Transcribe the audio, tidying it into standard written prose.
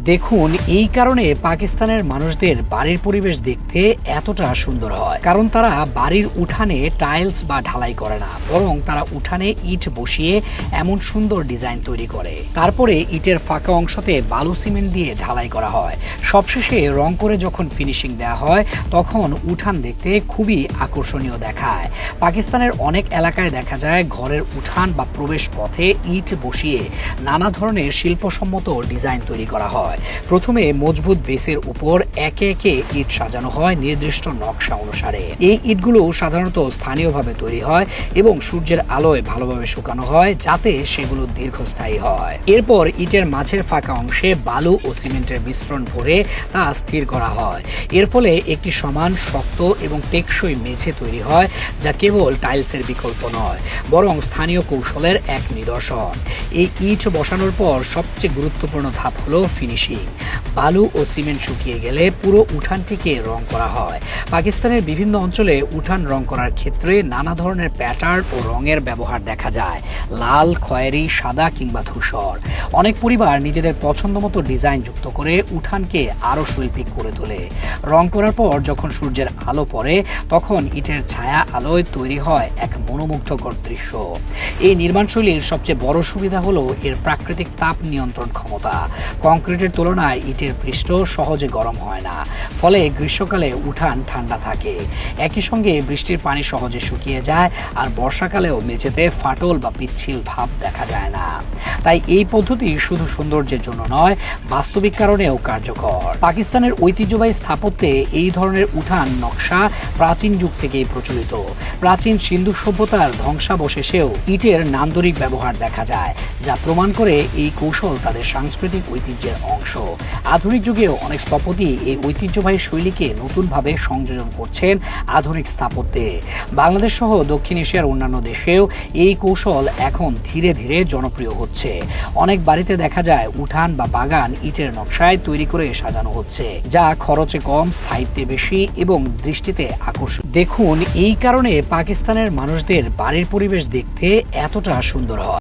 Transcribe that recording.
দেখুন, এই কারণে পাকিস্তানের মানুষদের বাড়ির পরিবেশ দেখতে এতটা সুন্দর হয়, কারণ তারা বাড়ির উঠানে টাইলস বা ঢালাই করে না, বরং তারা উঠানে ইট বসিয়ে এমন সুন্দর ডিজাইন তৈরি করে। তারপরে ইটের ফাঁকা অংশতে বালু সিমেন্ট দিয়ে ঢালাই করা হয়। সবশেষে রং করে যখন ফিনিশিং দেওয়া হয়, তখন উঠান দেখতে খুবই আকর্ষণীয় দেখায়। পাকিস্তানের অনেক এলাকায় দেখা যায় ঘরের উঠান বা প্রবেশ পথে ইট বসিয়ে নানা ধরনের শিল্পসম্মত ডিজাইন তৈরি করা হয়। প্রথমে মজবুত বেসের উপর একে একে ইট সাজানো হয় নির্দিষ্ট নকশা অনুসারে। এই ইটগুলো সাধারণত স্থানীয়ভাবে তৈরি হয় এবং সূর্যের আলোয় ভালোভাবে শুকানো হয়, যাতে সেগুলো দীর্ঘস্থায়ী হয়। এরপর ইটের মাঝের ফাঁকা অংশে বালু ও সিমেন্টের মিশ্রণ ভরে তা স্থির করা হয়। এর ফলে একটি সমান, শক্ত এবং টেকসই মেঝে তৈরি হয়, যা কেবল টাইলসের বিকল্প নয়, বরং স্থানীয় কৌশলের এক নিদর্শন। এই ইট বসানোর পর সবচেয়ে গুরুত্বপূর্ণ ধাপ হলো ফিনিশিং। বালু ও সিমেন্ট শুকিয়ে গেলে পুরো উঠানটিকে রং করা হয়। পাকিস্তানের বিভিন্ন অঞ্চলে উঠান রং করার ক্ষেত্রে নানা ধরনের প্যাটার্ন ও রঙের ব্যবহার দেখা যায়, লাল, খয়েরি, সাদা কিংবা ধূসর। অনেক পরিবার নিজেদের পছন্দ মতো ডিজাইন যুক্ত করে উঠানকে আরও শৈল্পিক করে তোলে। রং করার পর যখন সূর্যের আলো পড়ে, তখন ইটের ছায়া আলোয় তৈরি হয় এক মনোমুগ্ধকর দৃশ্য। এই নির্মাণশৈলীর সবচেয়ে বড় সুবিধা হলো এর প্রাকৃতিক তাপ নিয়ন্ত্রণ ক্ষমতা। কংক্রিটের তুলনায় ইটের পৃষ্ঠ সহজে গরম হয় না, ফলে গ্রীষ্মকালে উঠান ঠান্ডা থাকে। একই সঙ্গে বৃষ্টির পানি সহজে শুকিয়ে যায়, আর বর্ষাকালেও মেঝেতে ফাটল বা পিচ্ছিল ভাব দেখা যায় না। তাই এই পদ্ধতি শুধু সৌন্দর্যের জন্য নয়, বাস্তবিক কারণেও কার্যকর। পাকিস্তানের ঐতিহ্যবাহী স্থাপত্যে এই ধরনের উঠান নকশা প্রাচীন যুগ থেকেই প্রচলিত। প্রাচীন সিন্ধু সভ্যতার ধ্বংসাবশেষেও ইটের নান্দনিক ব্যবহার দেখা যায়, যা প্রমাণ করে এই কৌশল তাদের সাংস্কৃতিক ঐতিহ্যের অংশ। আধুনিক যুগেও অনেক স্থপতি এই ঐতিহ্যবাহী শৈলীকে নতুনভাবে সংযোজন করছেন আধুনিক স্থাপত্যে। বাংলাদেশ সহ দক্ষিণ এশিয়ার অন্যান্য দেশেও এই কৌশল এখন ধীরে ধীরে জনপ্রিয় হচ্ছে। অনেক বাড়িতে দেখা যায় উঠান বা বাগান ইটের নকশায় তৈরি করে সাজানো হচ্ছে, যা খরচে কম, স্থায়িত্বে বেশি এবং দৃষ্টিতে আকর্ষণ। দেখুন, এই কারণে পাকিস্তানের মানুষদের বাড়ির পরিবেশ দেখতে এতটা সুন্দর হয়।